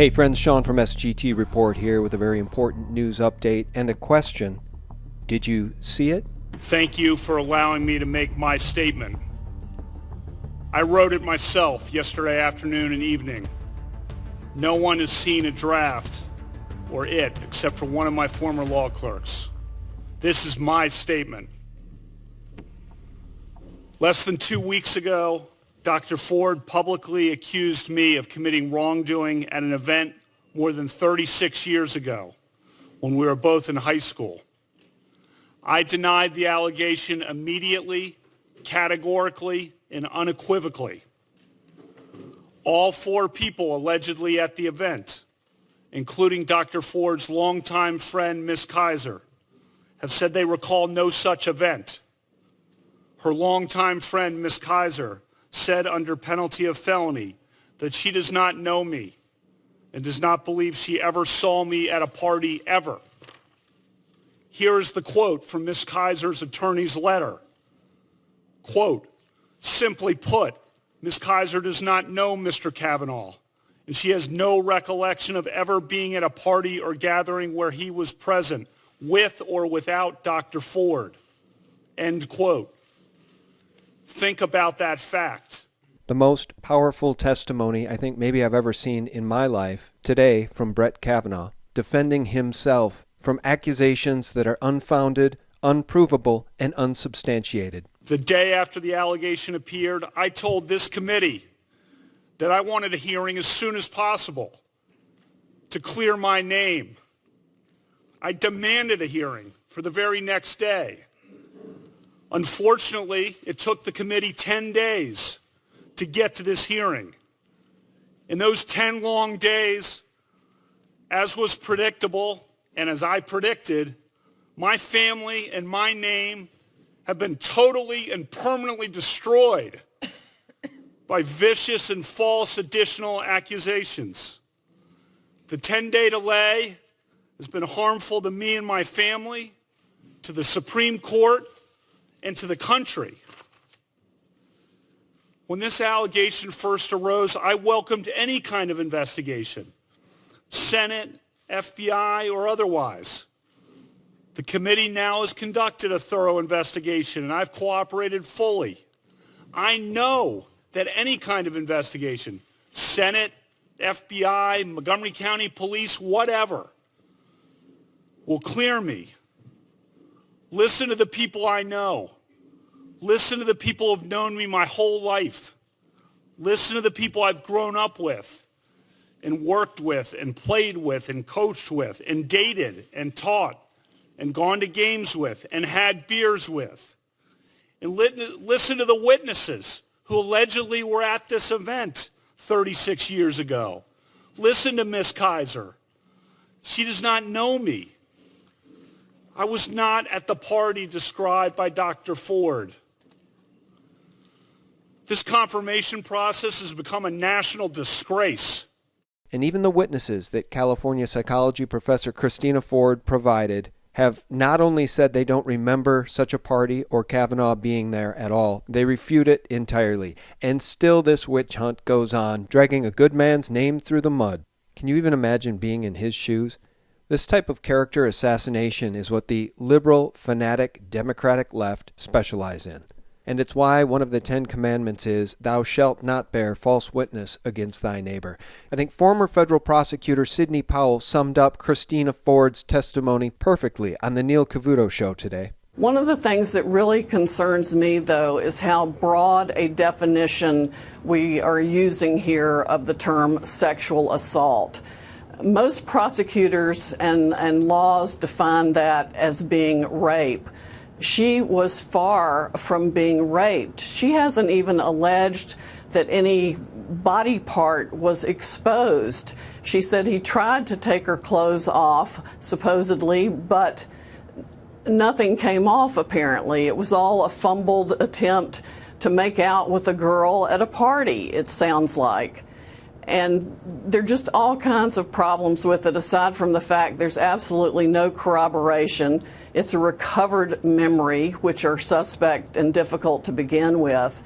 Hey friends, Sean from SGTreport here with a very important news update and a question. Did you see it? Thank you for allowing me to make my statement. I wrote it myself yesterday afternoon and evening. No one has seen a draft or it except for one of my former law clerks. This is my statement. Less than 2 weeks ago, Dr. Ford publicly accused me of committing wrongdoing at an event more than 36 years ago when we were both in high school. I denied the allegation immediately, categorically, and unequivocally. All 4 people allegedly at the event, including Dr. Ford's longtime friend, Ms. Kaiser, have said they recall no such event. Her longtime friend, Ms. Kaiser, said under penalty of felony that she does not know me and does not believe she ever saw me at a party ever. Here is the quote from Ms. Kaiser's attorney's letter. Quote, simply put, Ms. Kaiser does not know Mr. Kavanaugh, and she has no recollection of ever being at a party or gathering where he was present with or without Dr. Ford. End quote. Think about that fact. The most powerful testimony I think maybe I've ever seen in my life today from Brett Kavanaugh, defending himself from accusations that are unfounded, unprovable, and unsubstantiated. The day after the allegation appeared, I told this committee that I wanted a hearing as soon as possible to clear my name. I demanded a hearing for the very next day. Unfortunately, it took the committee 10 days to get to this hearing. In those 10 long days, as was predictable and as I predicted, my family and my name have been totally and permanently destroyed by vicious and false additional accusations. The 10-day delay has been harmful to me and my family, to the Supreme Court, and to the country. When this allegation first arose, I welcomed any kind of investigation, Senate, FBI, or otherwise. The committee now has conducted a thorough investigation, and I've cooperated fully. I know that any kind of investigation, Senate, FBI, Montgomery County Police, whatever, will clear me. Listen to the people I know. Listen to the people who have known me my whole life. Listen to the people I've grown up with and worked with and played with and coached with and dated and taught and gone to games with and had beers with. And listen to the witnesses who allegedly were at this event 36 years ago. Listen to Ms. Kaiser. She does not know me. I was not at the party described by Dr. Ford. This confirmation process has become a national disgrace. And even the witnesses that California psychology professor Christina Ford provided have not only said they don't remember such a party or Kavanaugh being there at all, they refute it entirely. And still this witch hunt goes on, dragging a good man's name through the mud. Can you even imagine being in his shoes? This type of character assassination is what the liberal, fanatic, democratic left specialize in. And it's why one of the 10 commandments is, thou shalt not bear false witness against thy neighbor. I think former federal prosecutor Sidney Powell summed up Christina Ford's testimony perfectly on the Neil Cavuto show today. One of the things that really concerns me, though, is how broad a definition we are using here of the term sexual assault. Most prosecutors and laws define that as being rape. She was far from being raped. She hasn't even alleged that any body part was exposed. She said he tried to take her clothes off, supposedly, but nothing came off, apparently. It was all a fumbled attempt to make out with a girl at a party, it sounds like. And there are just all kinds of problems with it, aside from the fact there's absolutely no corroboration. It's a recovered memory, which are suspect and difficult to begin with.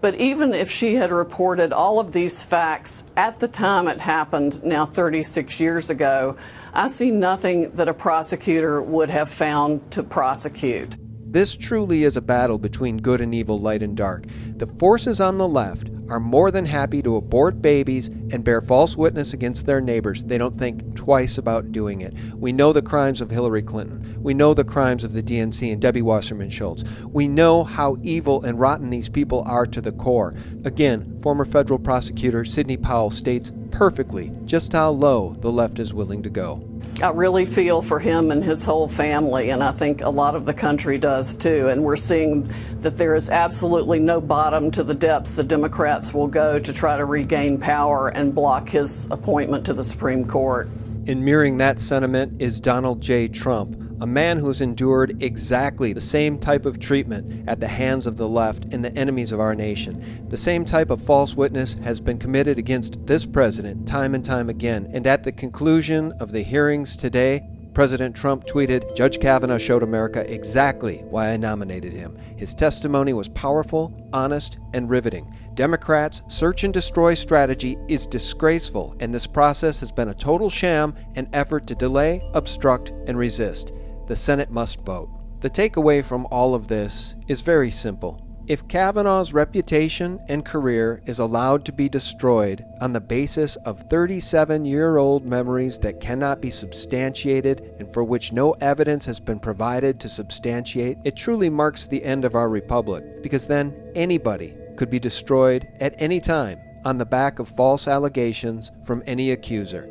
But even if she had reported all of these facts at the time it happened, now 36 years ago, I see nothing that a prosecutor would have found to prosecute. This truly is a battle between good and evil, light and dark. The forces on the left are more than happy to abort babies and bear false witness against their neighbors. They don't think twice about doing it. We know the crimes of Hillary Clinton. We know the crimes of the DNC and Debbie Wasserman Schultz. We know how evil and rotten these people are to the core. Again, former federal prosecutor Sidney Powell states perfectly just how low the left is willing to go. I really feel for him and his whole family, and I think a lot of the country does too. And we're seeing that there is absolutely no bottom to the depths the Democrats will go to try to regain power and block his appointment to the Supreme Court. In mirroring that sentiment is Donald J. Trump, a man who's endured exactly the same type of treatment at the hands of the left and the enemies of our nation. The same type of false witness has been committed against this president time and time again. And at the conclusion of the hearings today, President Trump tweeted, "Judge Kavanaugh showed America exactly why I nominated him. His testimony was powerful, honest, and riveting. Democrats' search and destroy strategy is disgraceful, and this process has been a total sham and effort to delay, obstruct, and resist. The Senate must vote." The takeaway from all of this is very simple. If Kavanaugh's reputation and career is allowed to be destroyed on the basis of 37-year-old memories that cannot be substantiated and for which no evidence has been provided to substantiate, it truly marks the end of our republic, because then anybody could be destroyed at any time on the back of false allegations from any accuser.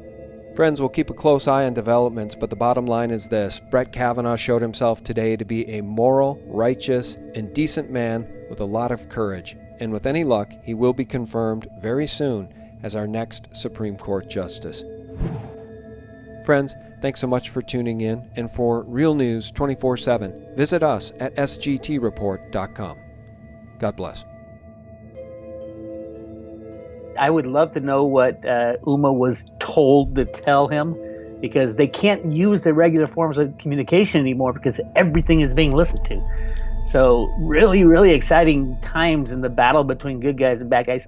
Friends, we'll keep a close eye on developments, but the bottom line is this. Brett Kavanaugh showed himself today to be a moral, righteous, and decent man with a lot of courage. And with any luck, he will be confirmed very soon as our next Supreme Court Justice. Friends, thanks so much for tuning in. And for real news 24/7, visit us at SGTreport.com. God bless. I would love to know what Uma was told to tell him, because they can't use the regular forms of communication anymore because everything is being listened to. So really, really exciting times in the battle between good guys and bad guys.